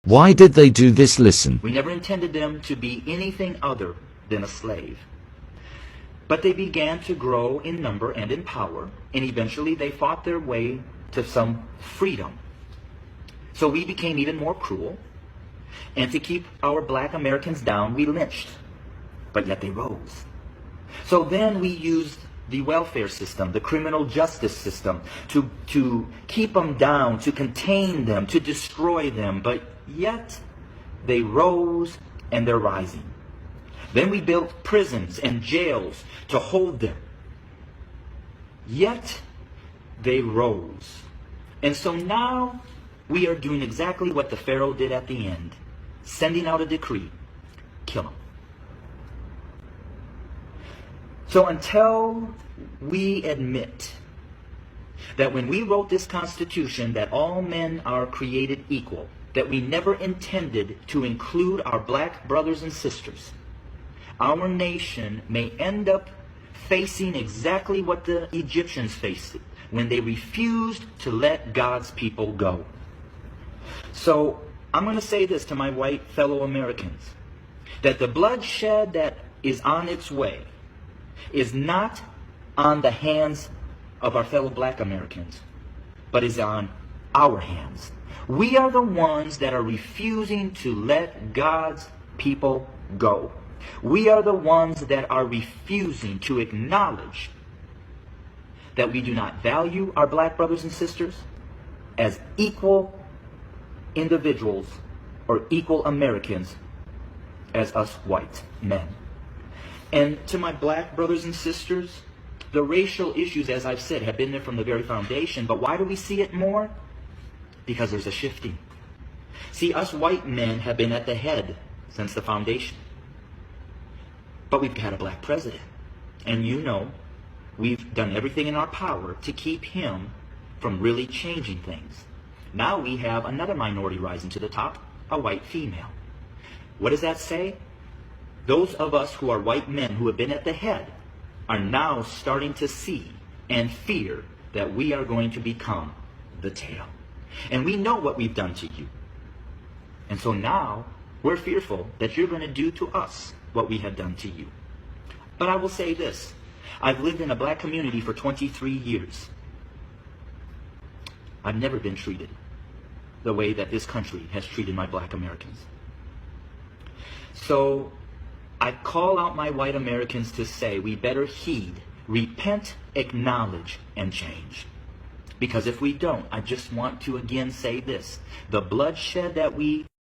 Why did they do this? Listen. We never intended them to be anything other than a slave. But they began to grow in number and in power, and eventually they fought their way to some freedom. So we became even more cruel, and to keep our black Americans down, we lynched. But yet they rose. So then we used the welfare system, the criminal justice system, to keep them down, to contain them, to destroy them. But yet they rose, and they're rising. Then we built prisons and jails to hold them. Yet they rose. And so now we are doing exactly what the Pharaoh did at the end, sending out a decree, kill them. So until we admit that when we wrote this Constitution that all men are created equal, that we never intended to include our black brothers and sisters, our nation may end up facing exactly what the Egyptians faced when they refused to let God's people go. So I'm going to say this to my white fellow Americans, that the bloodshed that is on its way is not on the hands of our fellow black Americans, but is on our hands. We are the ones that are refusing to let God's people go. We are the ones that are refusing to acknowledge that we do not value our black brothers and sisters as equal individuals or equal Americans as us white men. And to my black brothers and sisters, the racial issues, as I've said, have been there from the very foundation. But why do we see it more? Because there's a shifting. See, us white men have been at the head since the foundation. But we've had a black president. And you know, we've done everything in our power to keep him from really changing things. Now we have another minority rising to the top, a white female. What does that say? Those of us who are white men who have been at the head are now starting to see and fear that we are going to become the tail. And we know what we've done to you. And so now we're fearful that you're going to do to us what we have done to you. But I will say this. I've lived in a black community for 23 years. I've never been treated the way that this country has treated my black Americans. So I call out my white Americans to say we better heed, repent, acknowledge, and change. Because if we don't, I just want to again say this. The bloodshed that we